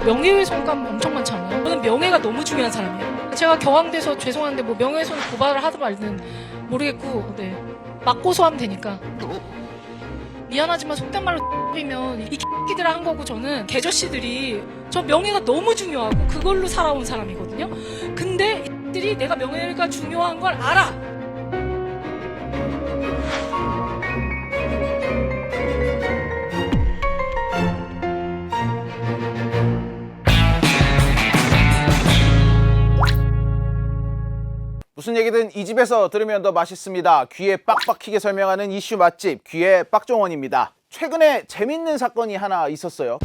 명예훼손감 엄청 많잖아요. 저는 명예가 너무 중요한 사람이에요. 제가 경황돼서 죄송한데 뭐 명예훼손 고발을 하든 말든 모르겠고, 네, 맞고소하면 되니까. 미안하지만 속된 말로 이면 이 X끼들아 한 거고, 저는 개저씨들이 저 명예가 너무 중요하고 그걸로 살아온 사람이거든요. 근데 이들이 내가 명예가 중요한 걸 알아. 무슨 얘기든 이 집에서 들으면 더 맛있습니다. 귀에 빡빡히게 설명하는 이슈 맛집 귀의 빡종원입니다. 최근에 재밌는 사건이 하나 있었어요.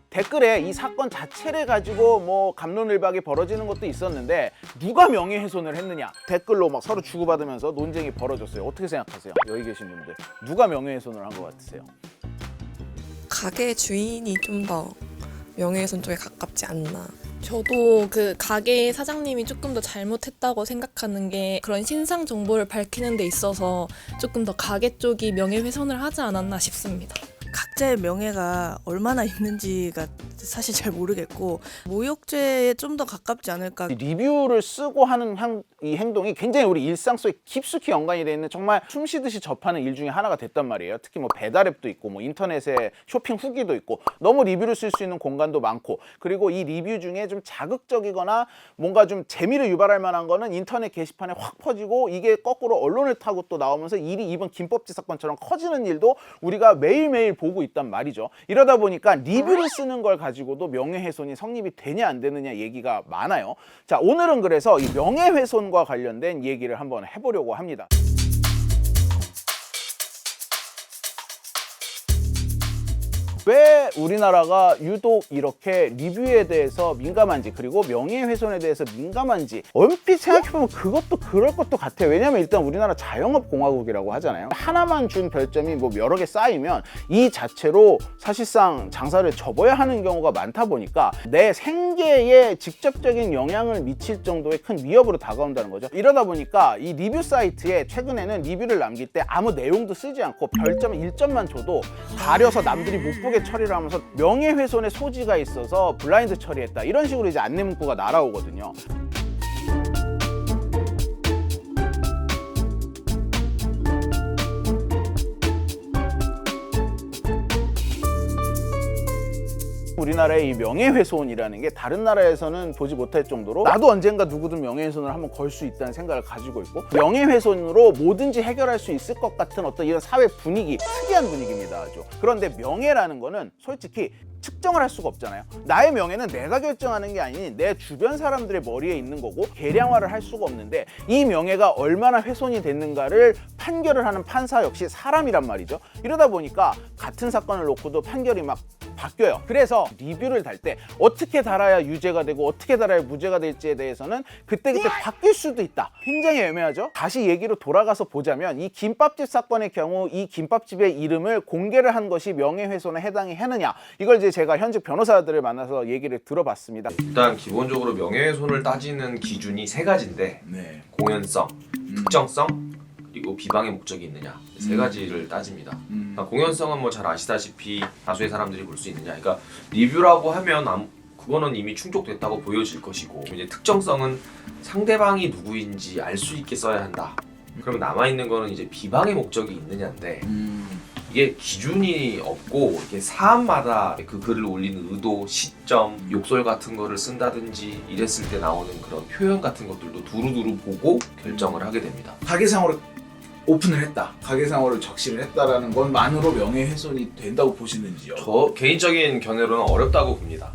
댓글에 이 사건 자체를 가지고 뭐 갑론을박이 벌어지는 것도 있었는데, 누가 명예훼손을 했느냐 댓글로 막 서로 주고받으면서 논쟁이 벌어졌어요. 어떻게 생각하세요? 여기 계신 분들 누가 명예훼손을 한 것 같으세요? 가게 주인이 좀 더 명예훼손 쪽에 가깝지 않나. 저도 그 가게 사장님이 조금 더 잘못했다고 생각하는 게, 그런 신상 정보를 밝히는 데 있어서 조금 더 가게 쪽이 명예훼손을 하지 않았나 싶습니다. 각자의 명예가 얼마나 있는지가 사실 잘 모르겠고, 모욕죄에 좀 더 가깝지 않을까. 리뷰를 쓰고 하는 이 행동이 굉장히 우리 일상 속에 깊숙이 연관이 되어 있는, 정말 숨쉬듯이 접하는 일 중에 하나가 됐단 말이에요. 특히 뭐 배달앱도 있고 뭐 인터넷에 쇼핑 후기도 있고, 너무 리뷰를 쓸 수 있는 공간도 많고, 그리고 이 리뷰 중에 좀 자극적이거나 뭔가 좀 재미를 유발할 만한 거는 인터넷 게시판에 확 퍼지고, 이게 거꾸로 언론을 타고 또 나오면서 일이 이번 김법지 사건처럼 커지는 일도 우리가 매일매일 보고 있단 말이죠. 이러다 보니까 리뷰를 쓰는 걸 가지고도 명예훼손이 성립이 되냐 안 되느냐 얘기가 많아요. 자, 오늘은 그래서 이 명예훼손과 관련된 얘기를 한번 해보려고 합니다. 왜 우리나라가 유독 이렇게 리뷰에 대해서 민감한지, 그리고 명예훼손에 대해서 민감한지 얼핏 생각해보면 그것도 그럴 것도 같아요. 왜냐면 일단 우리나라 자영업공화국이라고 하잖아요. 하나만 준 별점이 뭐 여러 개 쌓이면 이 자체로 사실상 장사를 접어야 하는 경우가 많다 보니까 내 생계에 직접적인 영향을 미칠 정도의 큰 위협으로 다가온다는 거죠. 이러다 보니까 이 리뷰 사이트에 최근에는 리뷰를 남길 때 아무 내용도 쓰지 않고 별점 1점만 줘도 가려서 남들이 못 보게 처리를 하면서 명예훼손의 소지가 있어서 블라인드 처리했다, 이런 식으로 이제 안내 문구가 날아오거든요. 우리나라의 이 명예훼손이라는 게 다른 나라에서는 보지 못할 정도로, 나도 언젠가 누구든 명예훼손을 한번 걸 수 있다는 생각을 가지고 있고, 명예훼손으로 뭐든지 해결할 수 있을 것 같은 어떤 이런 사회 분위기, 특이한 분위기입니다, 아주. 그런데 명예라는 거는 솔직히 측정을 할 수가 없잖아요. 나의 명예는 내가 결정하는 게 아닌 내 주변 사람들의 머리에 있는 거고, 계량화를 할 수가 없는데, 이 명예가 얼마나 훼손이 됐는가를 판결을 하는 판사 역시 사람이란 말이죠. 이러다 보니까 같은 사건을 놓고도 판결이 막 바뀌어요. 그래서 리뷰를 달 때 어떻게 달아야 유죄가 되고 어떻게 달아야 무죄가 될지에 대해서는 그때그때 바뀔 수도 있다. 굉장히 애매하죠. 다시 얘기로 돌아가서 보자면, 이 김밥집 사건의 경우 이 김밥집의 이름을 공개를 한 것이 명예훼손에 해당이 하느냐, 이걸 이제 제가 현직 변호사들을 만나서 얘기를 들어봤습니다. 일단 기본적으로 명예훼손을 따지는 기준이 세 가지인데, 공연성, 특정성, 그리고 비방의 목적이 있느냐, 세 가지를 따집니다. 그러니까 공연성은 뭐 잘 아시다시피 다수의 사람들이 볼 수 있느냐, 그러니까 리뷰라고 하면 그거는 이미 충족됐다고 보여질 것이고, 이제 특정성은 상대방이 누구인지 알 수 있게 써야 한다. 그러면 남아있는 거는 이제 비방의 목적이 있느냐인데, 이게 기준이 없고, 이게 사안마다 그 글을 올리는 의도, 시점, 욕설 같은 거를 쓴다든지 이랬을 때 나오는 그런 표현 같은 것들도 두루두루 보고 결정을 하게 됩니다. 가게상으로 오픈을 했다, 가게상으로 적시를 했다라는 것만으로 명예훼손이 된다고 보시는지요? 저 개인적인 견해로는 어렵다고 봅니다.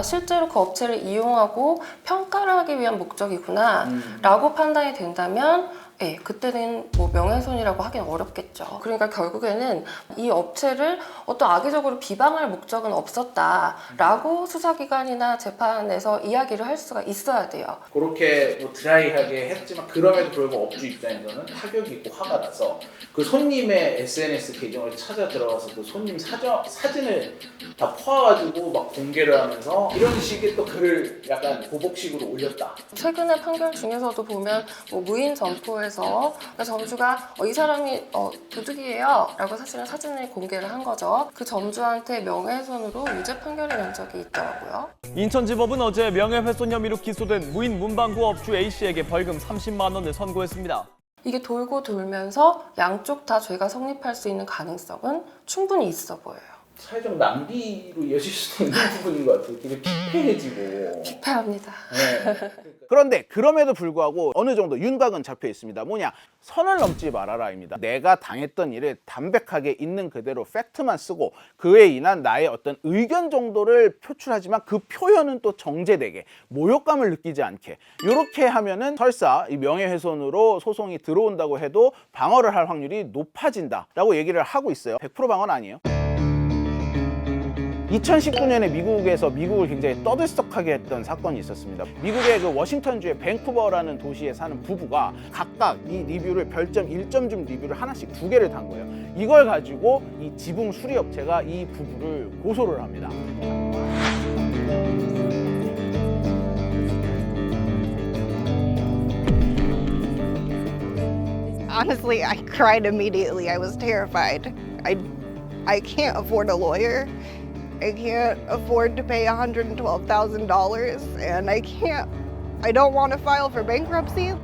실제로 그 업체를 이용하고 평가를 하기 위한 목적이구나 라고 판단이 된다면 네, 그때는 뭐 명예훼손이라고 하긴 어렵겠죠. 그러니까 결국에는 이 업체를 어떤 악의적으로 비방할 목적은 없었다라고 수사기관이나 재판에서 이야기를 할 수가 있어야 돼요. 그렇게 뭐 드라이하게 했지만 그럼에도 불구하고 업주 입장에서는 타격이 있고 화가 나서 그 손님의 SNS 계정을 찾아 들어가서 그 손님 사진을 다 퍼와가지고 막 공개를 하면서 이런 식의 또 글을 약간 보복식으로 올렸다. 최근의 판결 중에서도 보면 뭐 무인 점포에서 점주가 이 사람이 도둑이에요 라고 사실은 사진을 공개를 한 거죠. 그 점주한테 명예훼손으로 유죄 판결이 난 적이 있더라고요. 인천지법은 어제 명예훼손 혐의로 기소된 무인 문방구 업주 A씨에게 벌금 30만 원을 선고했습니다. 이게 돌고 돌면서 양쪽 다 죄가 성립할 수 있는 가능성은 충분히 있어 보여요. 사회적 낭비로 이어질 수도 있는 부분인 것 같아요. 되게 피폐해지고. 피폐합니다. 네. 그런데 그럼에도 불구하고 어느 정도 윤곽은 잡혀 있습니다. 뭐냐? 선을 넘지 말아라입니다. 내가 당했던 일을 담백하게 있는 그대로 팩트만 쓰고 그에 인한 나의 어떤 의견 정도를 표출하지만 그 표현은 또 정제되게 모욕감을 느끼지 않게 이렇게 하면은 설사 이 명예훼손으로 소송이 들어온다고 해도 방어를 할 확률이 높아진다라고 얘기를 하고 있어요. 100% 방어는 아니에요. 2019년에 미국에서 미국을 굉장히 떠들썩하게 했던 사건이 있었습니다. 미국의 그 워싱턴주의 밴쿠버라는 도시에 사는 부부가 각각 이 리뷰를 별점 1점 준 리뷰를 하나씩 2개를 단 거예요. 이걸 가지고 이 지붕 수리업체가 이 부부를 고소를 합니다. Honestly, I cried immediately. I was terrified. I can't afford a lawyer. I can't afford to pay $112,000 and I don't want to file for bankruptcy.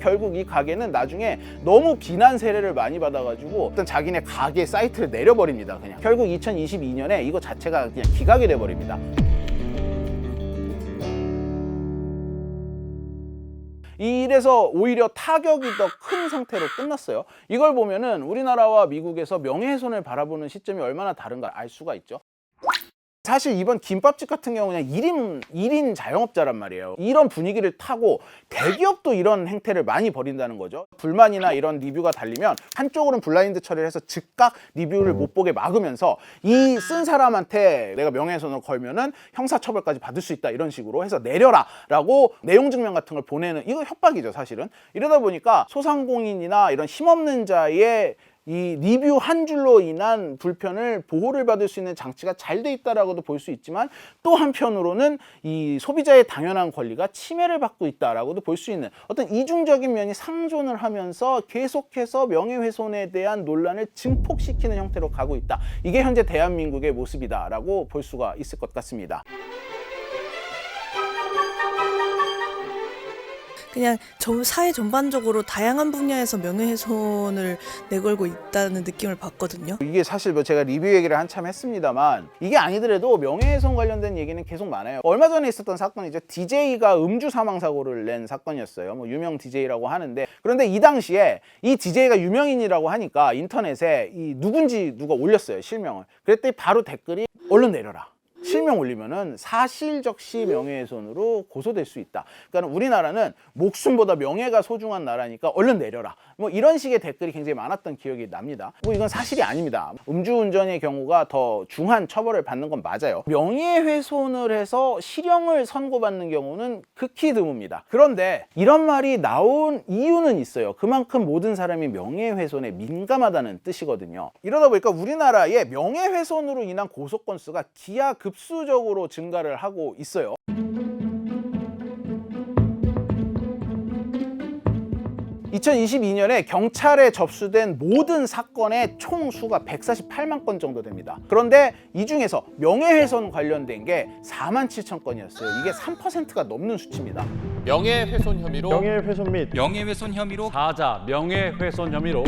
결국 이 가게는 나중에 너무 비난 세례를 많이 받아가지고 어떤 자기네 가게 사이트를 내려버립니다. 그냥 결국 2022년에 이거 자체가 그냥 기각이 돼버립니다. 이래서 오히려 타격이 더 큰 상태로 끝났어요. 이걸 보면은 우리나라와 미국에서 명예훼손을 바라보는 시점이 얼마나 다른가 알 수가 있죠. 사실 이번 김밥집 같은 경우는 1인 자영업자란 말이에요. 이런 분위기를 타고 대기업도 이런 행태를 많이 벌인다는 거죠. 불만이나 이런 리뷰가 달리면 한쪽으로는 블라인드 처리를 해서 즉각 리뷰를 못 보게 막으면서 이 쓴 사람한테 내가 명예훼손을 걸면은 형사처벌까지 받을 수 있다 이런 식으로 해서 내려라 라고 내용 증명 같은 걸 보내는 이거 협박이죠 사실은. 이러다 보니까 소상공인이나 이런 힘없는 자의 이 리뷰 한 줄로 인한 불편을 보호를 받을 수 있는 장치가 잘 돼 있다라고도 볼 수 있지만 또 한편으로는 이 소비자의 당연한 권리가 침해를 받고 있다라고도 볼 수 있는 어떤 이중적인 면이 상존을 하면서 계속해서 명예훼손에 대한 논란을 증폭시키는 형태로 가고 있다. 이게 현재 대한민국의 모습이다라고 볼 수가 있을 것 같습니다. 그냥 사회 전반적으로 다양한 분야에서 명예훼손을 내걸고 있다는 느낌을 받거든요. 이게 사실 뭐 제가 리뷰 얘기를 한참 했습니다만 이게 아니더라도 명예훼손 관련된 얘기는 계속 많아요. 얼마 전에 있었던 사건이죠. DJ가 음주 사망 사고를 낸 사건이었어요. 뭐 유명 DJ라고 하는데 그런데 이 당시에 이 DJ가 유명인이라고 하니까 인터넷에 이 누군지 누가 올렸어요. 실명을. 그랬더니 바로 댓글이 얼른 내려라. 실명 올리면은 사실적시 명예훼손으로 고소될 수 있다. 그러니까 우리나라는 목숨보다 명예가 소중한 나라니까 얼른 내려라. 뭐 이런 식의 댓글이 굉장히 많았던 기억이 납니다. 뭐 이건 사실이 아닙니다. 음주운전의 경우가 더 중한 처벌을 받는 건 맞아요. 명예훼손을 해서 실형을 선고받는 경우는 극히 드뭅니다. 그런데 이런 말이 나온 이유는 있어요. 그만큼 모든 사람이 명예훼손에 민감하다는 뜻이거든요. 이러다 보니까 우리나라의 명예훼손으로 인한 고소 건수가 기하급수적으로 증가를 하고 있어요. 2022년에 경찰에 접수된 모든 사건의 총 수가 148만 건 정도 됩니다. 그런데 이 중에서 명예훼손 관련된 게 4만 7천 건이었어요. 이게 3%가 넘는 수치입니다. 명예훼손 혐의로 명예훼손 및 명예훼손 혐의로 사자 명예훼손 혐의로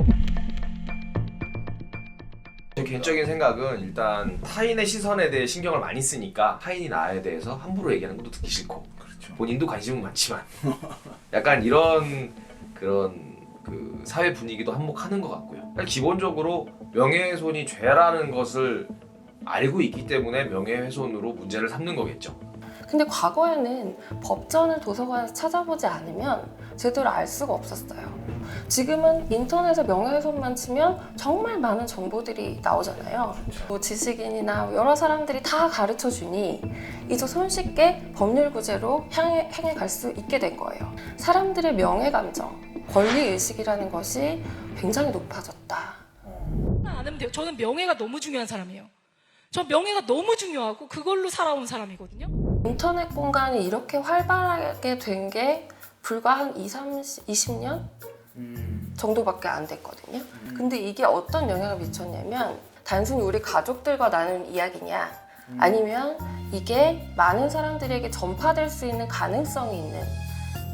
제 개인적인 생각은 일단 타인의 시선에 대해 신경을 많이 쓰니까 타인이 나에 대해서 함부로 얘기하는 것도 듣기 싫고 그렇죠. 본인도 관심은 많지만 약간 이런 그런 그 사회 분위기도 한몫하는 것 같고요. 기본적으로 명예훼손이 죄라는 것을 알고 있기 때문에 명예훼손으로 문제를 삼는 거겠죠. 근데 과거에는 법전을 도서관에서 찾아보지 않으면 제대로 알 수가 없었어요. 지금은 인터넷에 명예훼손만 치면 정말 많은 정보들이 나오잖아요. 뭐 지식인이나 여러 사람들이 다 가르쳐 주니 이제 손쉽게 법률 구제로 향해 갈 수 있게 된 거예요. 사람들의 명예 감정, 권리 의식이라는 것이 굉장히 높아졌다. 아는 돼요. 저는 명예가 너무 중요한 사람이에요. 저 명예가 너무 중요하고 그걸로 살아온 사람이거든요. 인터넷 공간이 이렇게 활발하게 된 게 불과 한 20년 정도밖에 안 됐거든요. 근데 이게 어떤 영향을 미쳤냐면 단순히 우리 가족들과 나눈 이야기냐 아니면 이게 많은 사람들에게 전파될 수 있는 가능성이 있는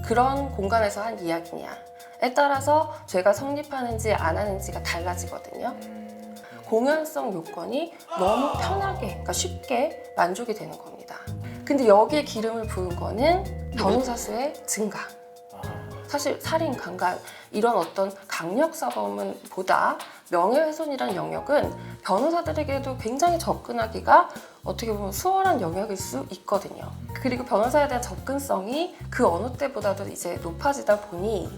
그런 공간에서 한 이야기냐에 따라서 죄가 성립하는지 안 하는지가 달라지거든요. 공연성 요건이 너무 편하게, 그러니까 쉽게 만족이 되는 겁니다. 근데 여기에 기름을 부은 거는 변호사 수의 증가. 사실 살인, 강간 이런 어떤 강력사범은 보다 명예훼손이라는 영역은 변호사들에게도 굉장히 접근하기가 어떻게 보면 수월한 영역일 수 있거든요. 그리고 변호사에 대한 접근성이 그 어느 때보다도 이제 높아지다 보니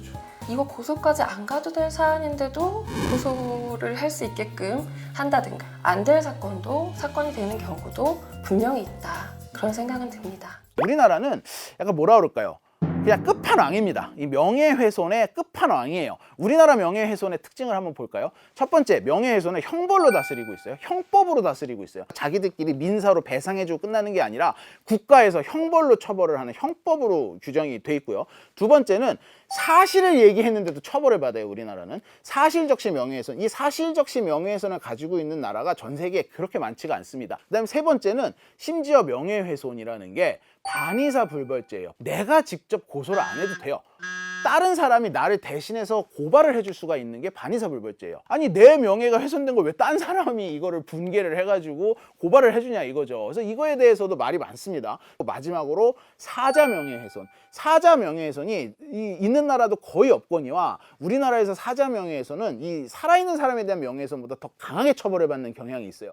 이거 고소까지 안 가도 될 사안인데도 고소를 할 수 있게끔 한다든가 안 될 사건이 되는 경우도 분명히 있다. 그런 생각은 듭니다. 우리나라는 약간 뭐라 그럴까요? 그냥 끝판왕입니다. 이 명예훼손의 끝판왕이에요. 우리나라 명예훼손의 특징을 한번 볼까요? 첫 번째, 명예훼손은 형벌로 다스리고 있어요. 형법으로 다스리고 있어요. 자기들끼리 민사로 배상해주고 끝나는 게 아니라 국가에서 형벌로 처벌을 하는 형법으로 규정이 돼 있고요. 두 번째는 사실을 얘기했는데도 처벌을 받아요. 우리나라는 사실적시 명예훼손. 이 사실적시 명예훼손을 가지고 있는 나라가 전 세계에 그렇게 많지가 않습니다. 그다음에 세 번째는 심지어 명예훼손이라는 게 반의사 불벌죄예요. 내가 직접 고소를 안 해도 돼요. 다른 사람이 나를 대신해서 고발을 해줄 수가 있는 게 반의사 불벌죄예요. 아니 내 명예가 훼손된 걸 왜 딴 사람이 이거를 분개를 해가지고 고발을 해주냐 이거죠. 그래서 이거에 대해서도 말이 많습니다. 마지막으로 사자 명예훼손. 사자 명예훼손이 있는 나라도 거의 없거니와 우리나라에서 사자 명예훼손은 이 살아있는 사람에 대한 명예훼손보다 더 강하게 처벌을 받는 경향이 있어요.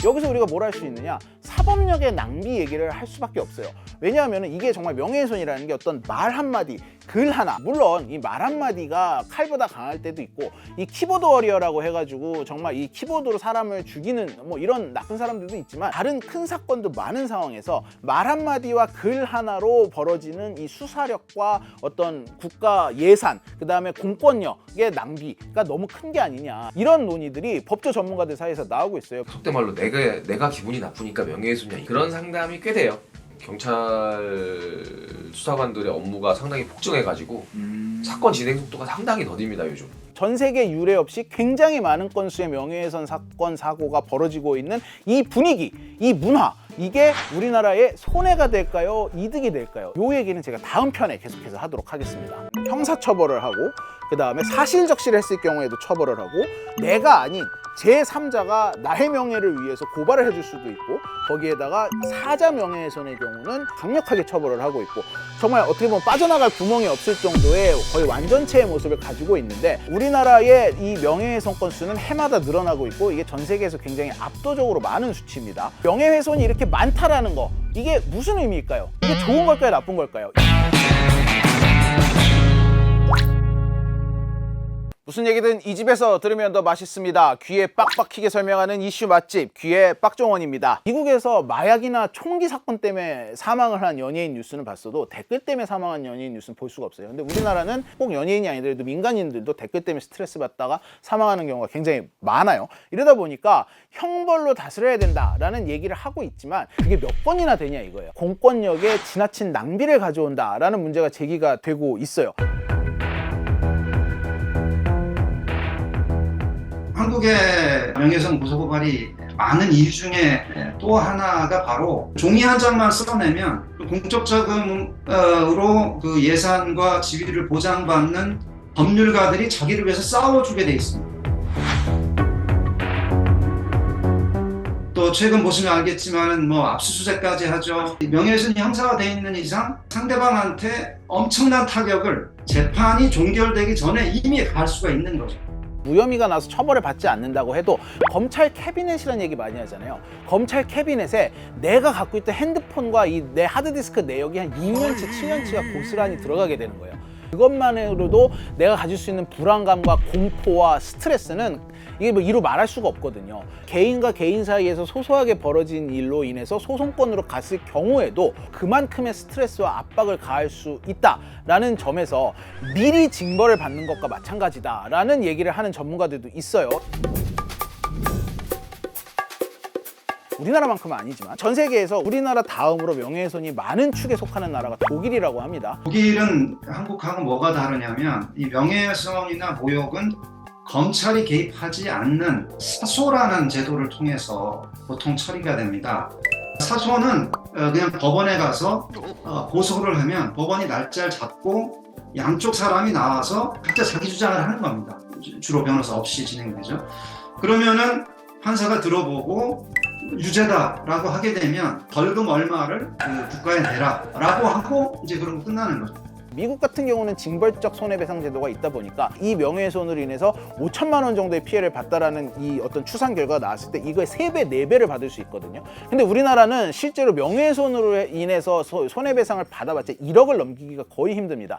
여기서 우리가 뭘 할 수 있느냐? 사법력의 낭비 얘기를 할 수밖에 없어요. 왜냐하면 이게 정말 명예훼손이라는 게 어떤 말 한마디, 글 하나, 물론 이 말 한마디가 칼보다 강할 때도 있고 이 키보드 워리어라고 해가지고 정말 이 키보드로 사람을 죽이는 뭐 이런 나쁜 사람들도 있지만 다른 큰 사건도 많은 상황에서 말 한마디와 글 하나로 벌어지는 이 수사력과 어떤 국가 예산, 그 다음에 공권력의 낭비가 너무 큰 게 아니냐 이런 논의들이 법조 전문가들 사이에서 나오고 있어요. 속된 말로 내가 기분이 나쁘니까 명예훼손이야 그런 상담이 꽤 돼요. 경찰 수사관들의 업무가 상당히 폭증해가지고 사건 진행 속도가 상당히 더딥니다 요즘. 전 세계 유례 없이 굉장히 많은 건수의 명예훼손 사건 사고가 벌어지고 있는 이 분위기, 이 문화, 이게 우리나라의 손해가 될까요? 이득이 될까요? 요 얘기는 제가 다음 편에 계속해서 하도록 하겠습니다. 형사처벌을 하고 그 다음에 사실적시를 했을 경우에도 처벌을 하고 내가 아닌 제3자가 나의 명예를 위해서 고발을 해줄 수도 있고 거기에다가 사자 명예훼손의 경우는 강력하게 처벌을 하고 있고 정말 어떻게 보면 빠져나갈 구멍이 없을 정도의 거의 완전체의 모습을 가지고 있는데 우리나라의 이 명예훼손 건수는 해마다 늘어나고 있고 이게 전 세계에서 굉장히 압도적으로 많은 수치입니다. 명예훼손이 이렇게 많다라는 거 이게 무슨 의미일까요? 이게 좋은 걸까요? 나쁜 걸까요? 무슨 얘기든 이 집에서 들으면 더 맛있습니다. 귀에 빡빡히게 설명하는 이슈 맛집 귀의 빡종원입니다. 미국에서 마약이나 총기 사건 때문에 사망을 한 연예인 뉴스는 봤어도 댓글 때문에 사망한 연예인 뉴스는 볼 수가 없어요. 근데 우리나라는 꼭 연예인이 아니더라도 민간인들도 댓글 때문에 스트레스 받다가 사망하는 경우가 굉장히 많아요. 이러다 보니까 형벌로 다스려야 된다라는 얘기를 하고 있지만 그게 몇 건이나 되냐 이거예요. 공권력에 지나친 낭비를 가져온다라는 문제가 제기가 되고 있어요. 한국의 명예훼손 고소고발이 많은 이유 중에 또 하나가 바로 종이 한 장만 써내면 공적 자금으로 그 예산과 지위를 보장받는 법률가들이 자기를 위해서 싸워주게 돼 있습니다. 또 최근 보시면 알겠지만 뭐 압수수색까지 하죠. 명예훼손이 형사화되어 있는 이상 상대방한테 엄청난 타격을 재판이 종결되기 전에 이미 갈 수가 있는 거죠. 무혐의가 나서 처벌을 받지 않는다고 해도 검찰 캐비넷이라는 얘기 많이 하잖아요. 검찰 캐비넷에 내가 갖고 있던 핸드폰과 이 내 하드디스크 내역이 한 6년치, 7년치가 고스란히 들어가게 되는 거예요. 그것만으로도 내가 가질 수 있는 불안감과 공포와 스트레스는 이게 뭐 이루 말할 수가 없거든요. 개인과 개인 사이에서 소소하게 벌어진 일로 인해서 소송권으로 갔을 경우에도 그만큼의 스트레스와 압박을 가할 수 있다라는 점에서 미리 징벌을 받는 것과 마찬가지다라는 얘기를 하는 전문가들도 있어요. 우리나라만큼은 아니지만 전 세계에서 우리나라 다음으로 명예훼손이 많은 축에 속하는 나라가 독일이라고 합니다. 독일은 한국하고 뭐가 다르냐면 이 명예훼손이나 모욕은 검찰이 개입하지 않는 사소라는 제도를 통해서 보통 처리가 됩니다. 사소는 그냥 법원에 가서 고소를 하면 법원이 날짜를 잡고 양쪽 사람이 나와서 각자 자기 주장을 하는 겁니다. 주로 변호사 없이 진행되죠. 그러면은 판사가 들어보고 유죄다라고 하게 되면 벌금 얼마를 국가에 내라라고 하고 이제 그러고 끝나는 거죠. 미국 같은 경우는 징벌적 손해배상 제도가 있다 보니까 이 명예훼손으로 인해서 5천만 원 정도의 피해를 봤다라는 이 어떤 추산 결과가 나왔을 때 이거의 3배, 4배를 받을 수 있거든요. 근데 우리나라는 실제로 명예훼손으로 인해서 손해배상을 받아봤자 1억을 넘기기가 거의 힘듭니다.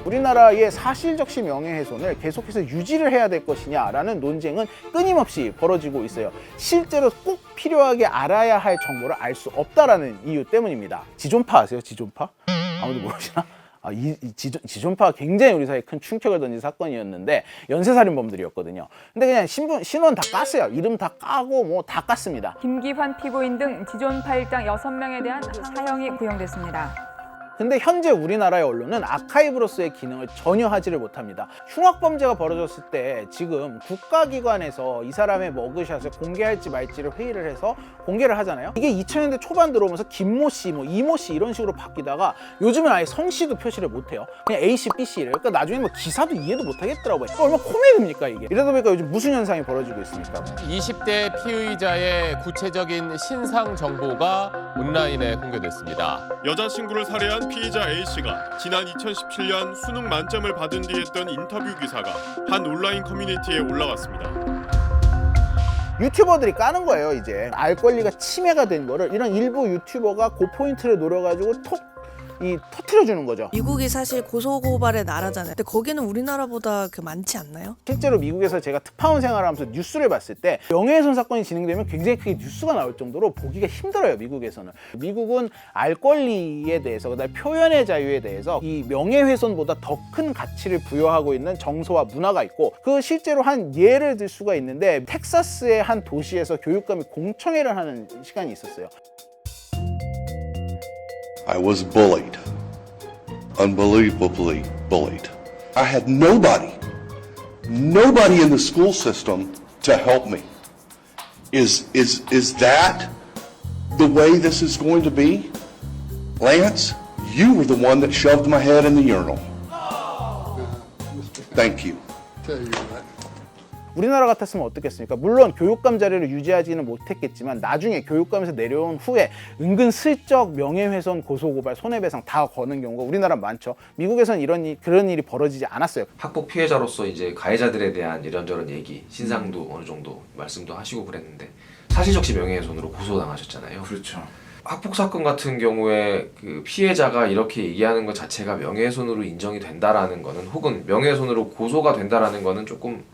우리나라의 사실적시 명예훼손을 계속해서 유지를 해야 될 것이냐라는 논쟁은 끊임없이 벌어지고 있어요. 실제로 꼭 필요하게 알아야 할 정보를 알 수 없다라는 이유 때문입니다. 지존파 아세요? 지존파? 아무도 모르시나? 지존파가 굉장히 우리 사회에 큰 충격을 던진 사건이었는데 연쇄살인범들이었거든요. 근데 그냥 신원 다 깠어요. 이름 다 까고 뭐 다 깠습니다. 김기환 피고인 등 지존파 일당 6명에 대한 사형이 구형됐습니다. 근데 현재 우리나라의 언론은 아카이브로서의 기능을 전혀 하지를 못합니다. 흉악범죄가 벌어졌을 때 지금 국가기관에서 이 사람의 머그샷을 공개할지 말지를 회의를 해서 공개를 하잖아요. 이게 2000년대 초반 들어오면서 김모 씨, 뭐 이모 씨 이런 식으로 바뀌다가 요즘은 아예 성씨도 표시를 못해요. 그냥 A 씨, B 씨래요. 그러니까 나중에 뭐 기사도 이해도 못하겠더라고요. 얼마나 코미디입니까 이게. 이러다 보니까 요즘 무슨 현상이 벌어지고 있습니까? 20대 피의자의 구체적인 신상 정보가 온라인에 공개됐습니다. 여자친구를 살해한 피의자 A씨가 지난 2017년 수능 만점을 받은 뒤 했던 인터뷰 기사가 한 온라인 커뮤니티에 올라갔습니다. 유튜버들이 까는 거예요. 이제 알 권리가 침해가 된 거를 이런 일부 유튜버가 그 포인트를 노려가지고 터트려주는 거죠. 미국이 사실 고소고발의 나라잖아요. 근데 거기는 우리나라보다 많지 않나요? 실제로 미국에서 제가 특파원 생활하면서 뉴스를 봤을 때 명예훼손 사건이 진행되면 굉장히 크게 뉴스가 나올 정도로 보기가 힘들어요. 미국에서는. 미국은 알 권리에 대해서 그다음에 표현의 자유에 대해서 이 명예훼손보다 더 큰 가치를 부여하고 있는 정서와 문화가 있고 그 실제로 한 예를 들 수가 있는데 텍사스의 한 도시에서 교육감이 공청회를 하는 시간이 있었어요. I was bullied, unbelievably bullied. I had nobody in the school system to help me. Is that the way this is going to be? Lance, you were the one that shoved my head in the urinal. Thank you. 우리나라 같았으면 어떻겠습니까? 물론 교육감 자리를 유지하지는 못했겠지만 나중에 교육감에서 내려온 후에 은근슬쩍 명예훼손, 고소고발, 손해배상 다 거는 경우가 우리나라 많죠. 미국에서는 그런 일이 벌어지지 않았어요. 학폭 피해자로서 이제 가해자들에 대한 이런저런 얘기, 신상도 어느 정도 말씀도 하시고 그랬는데 사실적시 명예훼손으로 고소당하셨잖아요. 그렇죠. 학폭 사건 같은 경우에 그 피해자가 이렇게 얘기하는 것 자체가 명예훼손으로 인정이 된다라는 거는 혹은 명예훼손으로 고소가 된다라는 거는 조금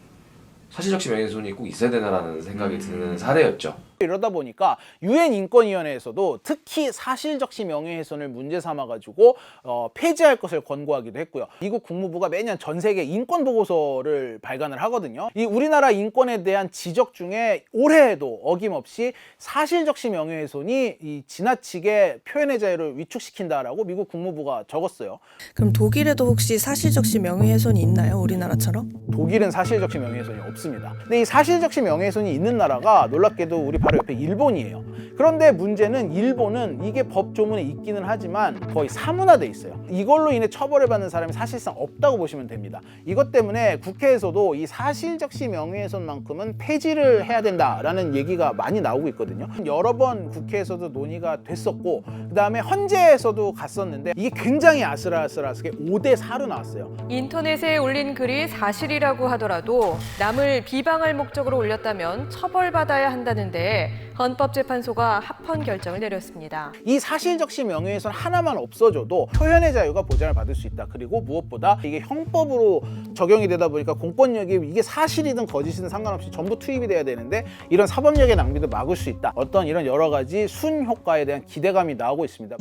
사실적시 명예훼손이 꼭 있어야 되나라는 생각이 드는 사례였죠. 이러다 보니까 UN 인권위원회에서도 특히 사실적시 명예훼손을 문제 삼아가지고 폐지할 것을 권고하기도 했고요. 미국 국무부가 매년 전 세계 인권 보고서를 발간을 하거든요. 이 우리나라 인권에 대한 지적 중에 올해에도 어김없이 사실적시 명예훼손이 이 지나치게 표현의 자유를 위축시킨다라고 미국 국무부가 적었어요. 그럼 독일에도 혹시 사실적시 명예훼손이 있나요? 우리나라처럼? 독일은 사실적시 명예훼손이 없습니다. 근데 이 사실적시 명예훼손이 있는 나라가 놀랍게도 우리 바로 옆에 일본이에요. 그런데 문제는 일본은 이게 법 조문에 있기는 하지만 거의 사문화돼 있어요. 이걸로 인해 처벌을 받는 사람이 사실상 없다고 보시면 됩니다. 이것 때문에 국회에서도 이 사실적시 명예훼손만큼은 폐지를 해야 된다라는 얘기가 많이 나오고 있거든요. 여러 번 국회에서도 논의가 됐었고 그 다음에 헌재에서도 갔었는데 이게 굉장히 아슬아슬하게 5대4로 나왔어요. 인터넷에 올린 글이 사실이라고 하더라도 남을 비방할 목적으로 올렸다면 처벌받아야 한다는데 헌법재판소가 합헌 결정을 내렸습니다. 이 사실적시 명예훼손 하나만 없어져도 표현의 자유가 보장을 받을 수 있다. 그리고 무엇보다 이게 형법으로 적용이 되다 보니까 공권력이 이게 사실이든 거짓이든 상관없이 전부 투입이 돼야 되는데 이런 사법력의 낭비도 막을 수 있다. 어떤 이런 여러 가지 순효과에 대한 기대감이 나오고 있습니다.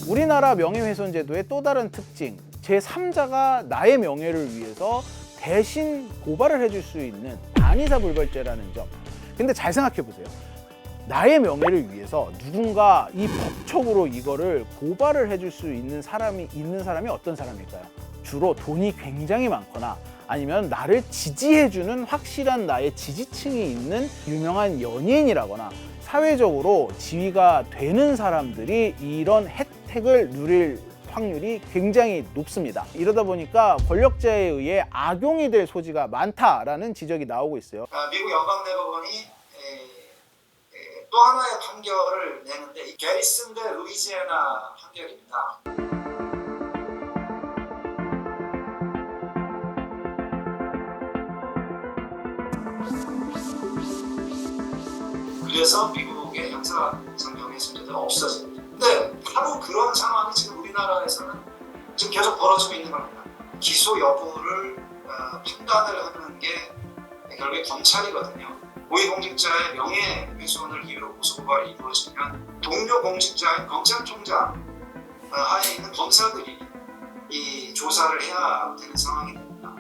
우리나라 명예훼손제도의 또 다른 특징, 제3자가 나의 명예를 위해서 대신 고발을 해줄 수 있는 단의사불벌죄라는 점. 근데 잘 생각해 보세요. 나의 명예를 위해서 누군가 이 법적으로 이거를 고발을 해줄 수 있는 사람이 어떤 사람일까요? 주로 돈이 굉장히 많거나 아니면 나를 지지해주는 확실한 나의 지지층이 있는 유명한 연예인이라거나 사회적으로 지위가 되는 사람들이 이런 혜택을 누릴 확률이 굉장히 높습니다. 이러다 보니까 권력자에 의해 악용이 될 소지가 많다라는 지적이 나오고 있어요. 미국 연방대법원이 또 하나의 판결을 내는데 이 게리슨 대 루이지애나 판결입니다. 그래서 미국의 형사상 명예훼손죄는 없어집니다. 근데 바로 그런 상황이 지금 우리나라에서는 지금 계속 벌어지고 있는 겁니다. 기소 여부를 판단을 하는 게 결국에 검찰이거든요. 고위공직자의 명예훼손을 이유로 고소고발이 이루어지면 동료 공직자인 검찰총장 하에 있는 검사들이 이 조사를 해야 되는 상황이 됩니다.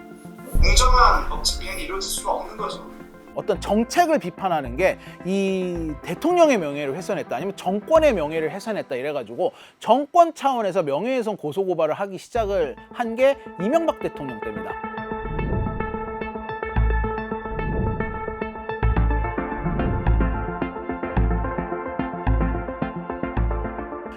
공정한 법 집행이 이루어질 수가 없는 거죠. 어떤 정책을 비판하는 게 이 대통령의 명예를 훼손했다 아니면 정권의 명예를 훼손했다 이래가지고 정권 차원에서 명예훼손 고소고발을 하기 시작을 한 게 이명박 대통령 때입니다.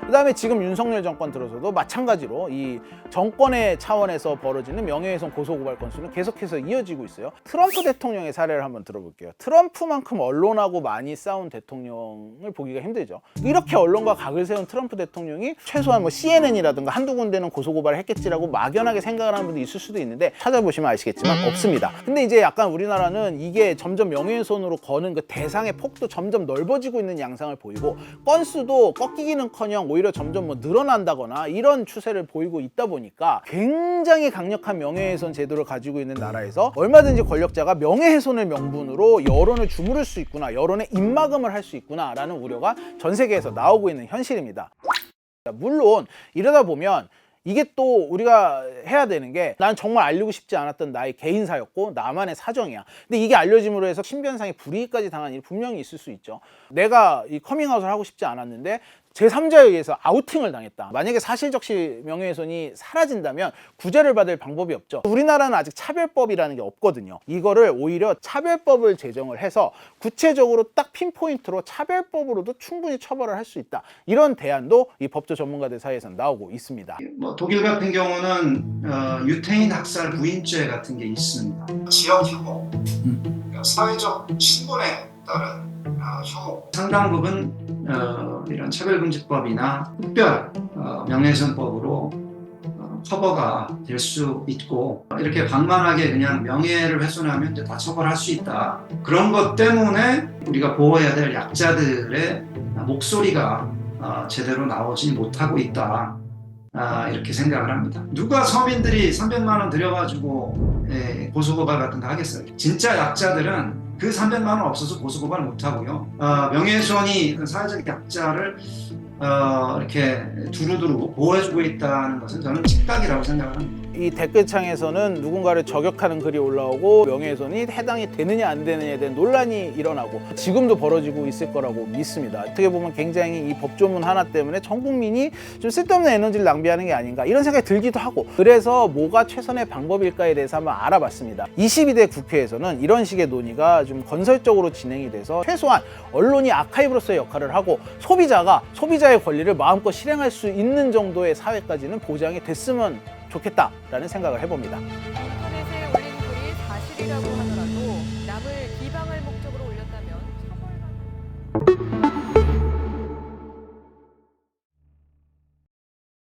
그 다음에 지금 윤석열 정권 들어서도 마찬가지로 이 정권의 차원에서 벌어지는 명예훼손 고소고발 건수는 계속해서 이어지고 있어요. 트럼프 대통령의 사례를 한번 들어볼게요. 트럼프만큼 언론하고 많이 싸운 대통령을 보기가 힘들죠. 이렇게 언론과 각을 세운 트럼프 대통령이 최소한 뭐 CNN이라든가 한두 군데는 고소고발을 했겠지라고 막연하게 생각을 하는 분도 있을 수도 있는데 찾아보시면 아시겠지만 없습니다. 근데 이제 약간 우리나라는 이게 점점 명예훼손으로 거는 그 대상의 폭도 점점 넓어지고 있는 양상을 보이고 건수도 꺾이기는커녕 오히려 점점 뭐 늘어난다거나 이런 추세를 보이고 있다 보니까 굉장히 강력한 명예훼손 제도를 가지고 있는 나라에서 얼마든지 권력자가 명예훼손을 명분으로 여론을 주무를 수 있구나, 여론의 입막음을 할 수 있구나 라는 우려가 전 세계에서 나오고 있는 현실입니다. 물론 이러다 보면 이게 또 우리가 해야 되는 게 난 정말 알리고 싶지 않았던 나의 개인사였고 나만의 사정이야. 근데 이게 알려짐으로 해서 신변상의 불이익까지 당한 일이 분명히 있을 수 있죠. 내가 이 커밍아웃을 하고 싶지 않았는데 제3자에 의해서 아우팅을 당했다. 만약에 사실적시 명예훼손이 사라진다면 구제를 받을 방법이 없죠. 우리나라는 아직 차별법이라는 게 없거든요. 이거를 오히려 차별법을 제정을 해서 구체적으로 딱 핀포인트로 차별법으로도 충분히 처벌을 할 수 있다. 이런 대안도 이 법조 전문가들 사이에서 나오고 있습니다. 뭐 독일 같은 경우는 유태인 학살 부인죄 같은 게 있습니다. 지역 혐오, 사회적 신분에 따른 혐오. 상당 부분 이런 차별금지법이나 특별 명예훼손법으로 커버가 될 수 있고 이렇게 방만하게 그냥 명예를 훼손하면 이제 다 처벌할 수 있다. 그런 것 때문에 우리가 보호해야 될 약자들의 목소리가 제대로 나오지 못하고 있다. 이렇게 생각을 합니다. 누가 서민들이 300만 원 들여가지고 고소고발 같은 거 하겠어요? 진짜 약자들은 그 300만 원 없어서 고소고발 못 하고요. 명예훼손이 사회적 약자를 이렇게 두루두루 보호해주고 있다는 것은 저는 착각이라고 생각을 합니다. 이 댓글창에서는 누군가를 저격하는 글이 올라오고 명예훼손이 해당이 되느냐 안 되느냐에 대한 논란이 일어나고 지금도 벌어지고 있을 거라고 믿습니다. 어떻게 보면 굉장히 이 법조문 하나 때문에 전 국민이 좀 쓸데없는 에너지를 낭비하는 게 아닌가 이런 생각이 들기도 하고, 그래서 뭐가 최선의 방법일까에 대해서 한번 알아봤습니다. 22대 국회에서는 이런 식의 논의가 좀 건설적으로 진행이 돼서 최소한 언론이 아카이브로서의 역할을 하고 소비자가 소비자의 권리를 마음껏 실행할 수 있는 정도의 사회까지는 보장이 됐으면 좋겠다라는 생각을 해봅니다.